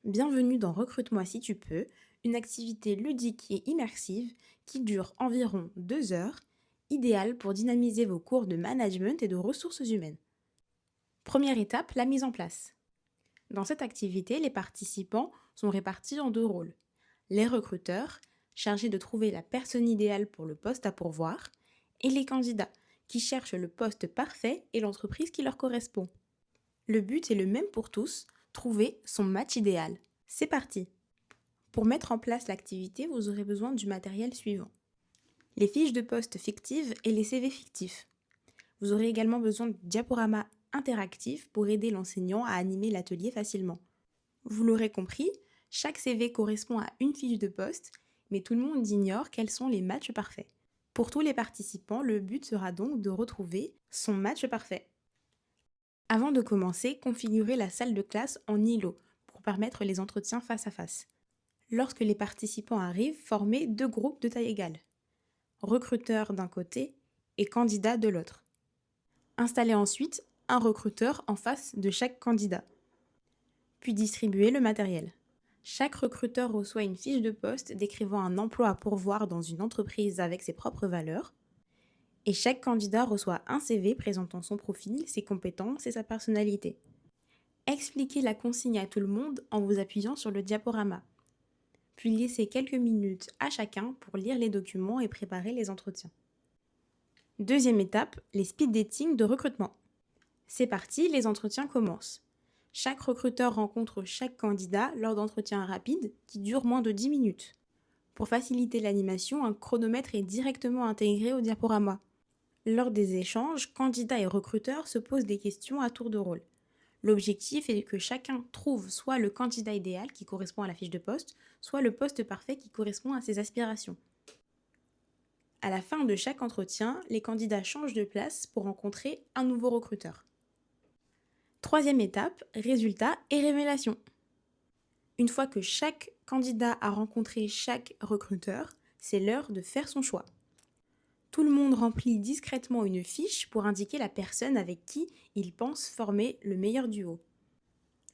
Bienvenue dans Recrute-moi si tu peux, une activité ludique et immersive qui dure environ 2 heures, idéale pour dynamiser vos cours de management et de ressources humaines. Première étape, la mise en place. Dans cette activité, les participants sont répartis en deux rôles. Les recruteurs, chargés de trouver la personne idéale pour le poste à pourvoir, et les candidats, qui cherchent le poste parfait et l'entreprise qui leur correspond. Le but est le même pour tous, trouver son match idéal. C'est parti! Pour mettre en place l'activité, vous aurez besoin du matériel suivant. Les fiches de poste fictives et les CV fictifs. Vous aurez également besoin de diaporamas interactifs pour aider l'enseignant à animer l'atelier facilement. Vous l'aurez compris, chaque CV correspond à une fiche de poste, mais tout le monde ignore quels sont les matchs parfaits. Pour tous les participants, le but sera donc de retrouver son match parfait. Avant de commencer, configurez la salle de classe en îlot pour permettre les entretiens face à face. Lorsque les participants arrivent, formez deux groupes de taille égale. Recruteurs d'un côté et candidats de l'autre. Installez ensuite un recruteur en face de chaque candidat. Puis distribuez le matériel. Chaque recruteur reçoit une fiche de poste décrivant un emploi à pourvoir dans une entreprise avec ses propres valeurs. Et chaque candidat reçoit un CV présentant son profil, ses compétences et sa personnalité. Expliquez la consigne à tout le monde en vous appuyant sur le diaporama. Puis laissez quelques minutes à chacun pour lire les documents et préparer les entretiens. Deuxième étape, les speed dating de recrutement. C'est parti, les entretiens commencent. Chaque recruteur rencontre chaque candidat lors d'entretiens rapides qui durent moins de 10 minutes. Pour faciliter l'animation, un chronomètre est directement intégré au diaporama. Lors des échanges, candidats et recruteurs se posent des questions à tour de rôle. L'objectif est que chacun trouve soit le candidat idéal qui correspond à la fiche de poste, soit le poste parfait qui correspond à ses aspirations. À la fin de chaque entretien, les candidats changent de place pour rencontrer un nouveau recruteur. Troisième étape, résultats et révélations. Une fois que chaque candidat a rencontré chaque recruteur, c'est l'heure de faire son choix. Tout le monde remplit discrètement une fiche pour indiquer la personne avec qui il pense former le meilleur duo.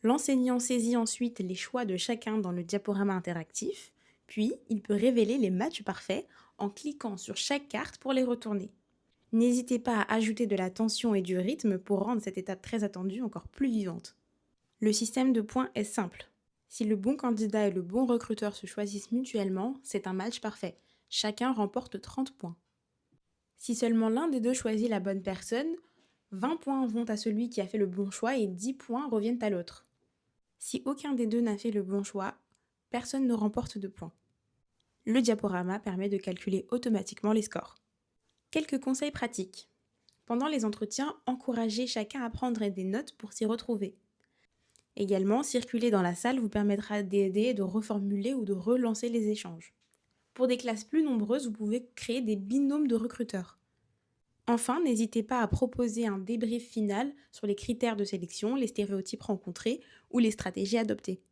L'enseignant saisit ensuite les choix de chacun dans le diaporama interactif, puis il peut révéler les matchs parfaits en cliquant sur chaque carte pour les retourner. N'hésitez pas à ajouter de la tension et du rythme pour rendre cette étape très attendue encore plus vivante. Le système de points est simple. Si le bon candidat et le bon recruteur se choisissent mutuellement, c'est un match parfait. Chacun remporte 30 points. Si seulement l'un des deux choisit la bonne personne, 20 points vont à celui qui a fait le bon choix et 10 points reviennent à l'autre. Si aucun des deux n'a fait le bon choix, personne ne remporte de points. Le diaporama permet de calculer automatiquement les scores. Quelques conseils pratiques. Pendant les entretiens, encouragez chacun à prendre des notes pour s'y retrouver. Également, circuler dans la salle vous permettra d'aider, de reformuler ou de relancer les échanges. Pour des classes plus nombreuses, vous pouvez créer des binômes de recruteurs. Enfin, n'hésitez pas à proposer un débrief final sur les critères de sélection, les stéréotypes rencontrés ou les stratégies adoptées.